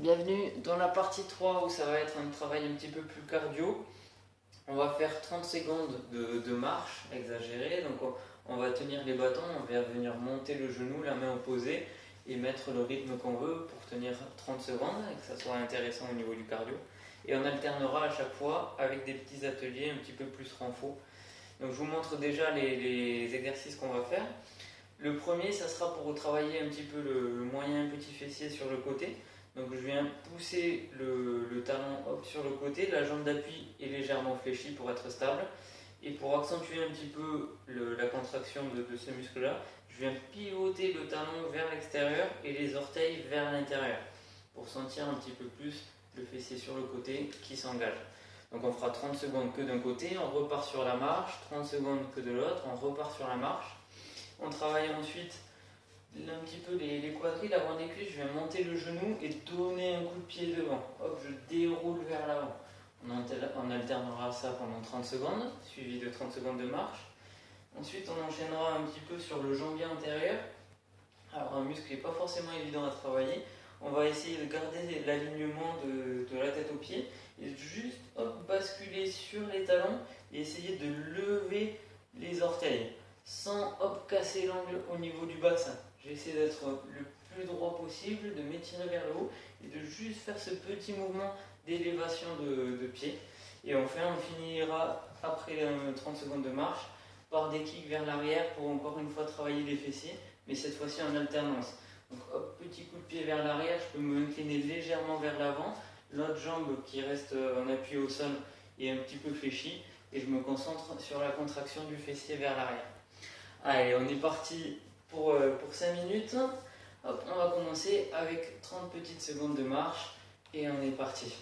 Bienvenue dans la partie 3 où ça va être un travail un petit peu plus cardio. On va faire 30 secondes de marche exagérée. Donc on va tenir les bâtons, on va venir monter le genou, la main opposée et mettre le rythme qu'on veut pour tenir 30 secondes et que ça soit intéressant au niveau du cardio. Et on alternera à chaque fois avec des petits ateliers un petit peu plus renfo. Donc je vous montre déjà les exercices qu'on va faire. Le premier, ça sera pour travailler un petit peu le moyen petit fessier sur le côté. Donc je viens pousser le talon sur le côté, la jambe d'appui est légèrement fléchie pour être stable. Et pour accentuer un petit peu la contraction de ce muscle-là, je viens pivoter le talon vers l'extérieur et les orteils vers l'intérieur pour sentir un petit peu plus le fessier sur le côté qui s'engage. Donc on fera 30 secondes que d'un côté, on repart sur la marche, 30 secondes que de l'autre, on repart sur la marche. On travaille ensuite un petit peu les quadrilles, l'avant des cuisses, je viens monter le genou et donner un coup de pied devant. Hop, je déroule vers l'avant. On alternera ça pendant 30 secondes, suivi de 30 secondes de marche. Ensuite, on enchaînera un petit peu sur le jambier antérieur. Alors, un muscle qui n'est pas forcément évident à travailler. On va essayer de garder l'alignement de la tête aux pieds et juste basculer sur les talons et essayer de lever les orteils sans casser l'angle au niveau du bassin. J'essaie d'être le plus droit possible, de m'étirer vers le haut et de juste faire ce petit mouvement d'élévation de pied. Et enfin, on finira après 30 secondes de marche par des kicks vers l'arrière pour encore une fois travailler les fessiers, mais cette fois-ci en alternance. Donc hop, petit coup de pied vers l'arrière, je peux me incliner légèrement vers l'avant, l'autre jambe qui reste en appui au sol est un petit peu fléchie, et je me concentre sur la contraction du fessier vers l'arrière. Allez, on est parti pour 5 minutes. Hop, on va commencer avec 30 petites secondes de marche et on est parti.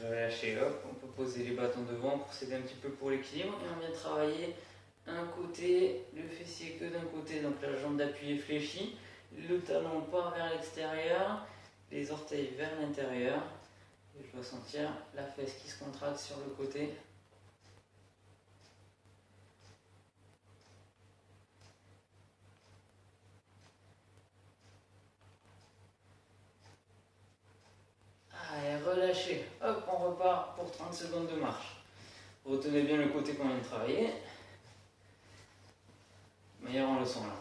Relâchez, hop, on peut poser les bâtons devant pour s'aider un petit peu pour l'équilibre et on vient travailler un côté, le fessier que d'un côté, donc la jambe d'appui est fléchie, le talon part vers l'extérieur, les orteils vers l'intérieur et je dois sentir la fesse qui se contracte sur le côté. Allez, relâchez, hop, on repart pour 30 secondes de marche. Retenez bien le côté qu'on vient de travailler. Meilleur en leçon là.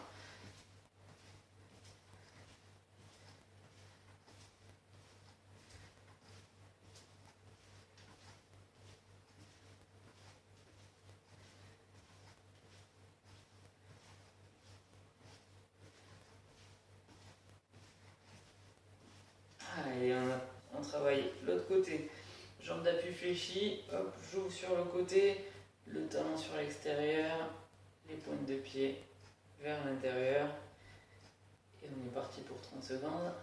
Allez, on travaille l'autre côté. Jambe d'appui fléchie, hop, j'ouvre sur le côté, le talon sur l'extérieur, les pointes de pied vers l'intérieur. Et on est parti pour 30 secondes.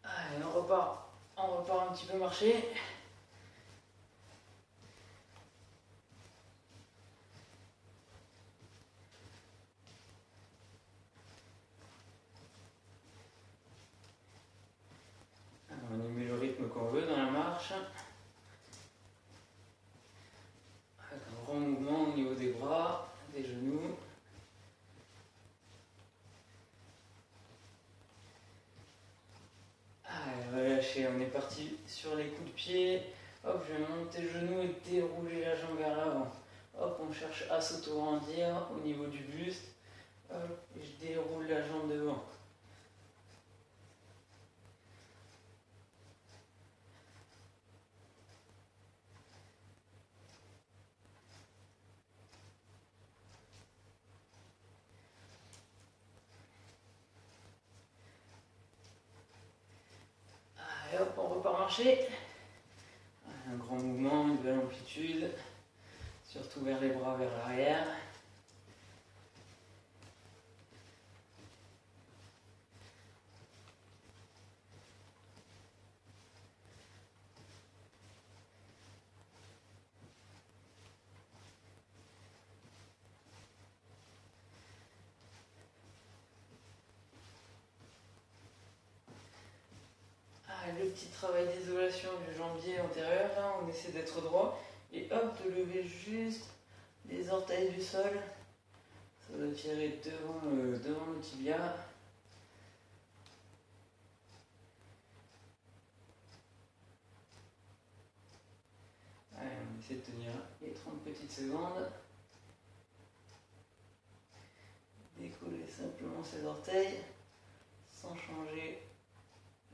Allez, on repart un petit peu marcher. Alors, on y met le rythme qu'on veut dans la marche. Avec un grand mouvement au niveau des bras, des genoux. Allez, relâchez, on est parti sur les coups de pied. Hop, je vais monter le genou et dérouler la jambe vers l'avant. Hop, on cherche à s'auto-rendir au niveau du buste. Hop, et je déroule la jambe devant. Allez hop, on repart marcher. Un grand mouvement, une belle amplitude, surtout vers les bras, vers l'arrière. Le petit travail d'isolation du jambier antérieur, là, on essaie d'être droit et hop, de lever juste les orteils du sol. Ça doit tirer devant le tibia. Allez, on essaie de tenir les 30 petites secondes. Décoller simplement ses orteils sans changer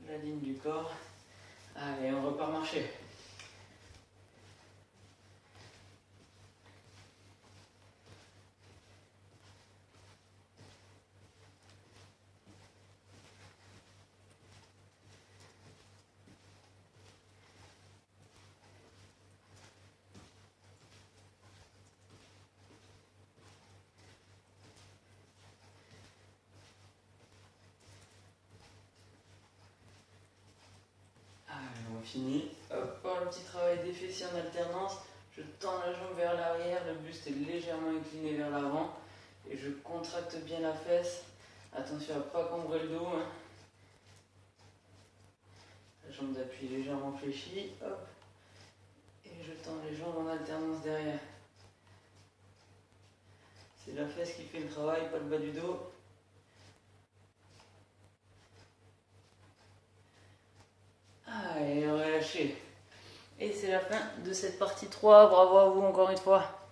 la ligne du corps. Allez, on repart marcher. Fini. Hop, par le petit travail des fessiers en alternance, je tends la jambe vers l'arrière, le buste est légèrement incliné vers l'avant et je contracte bien la fesse. Attention à ne pas cambrer le dos. Hein. La jambe d'appui légèrement fléchie. Hop. Et je tends les jambes en alternance derrière. C'est la fesse qui fait le travail, pas le bas du dos. Et relâchez. Et c'est la fin de cette partie 3. Bravo à vous encore une fois.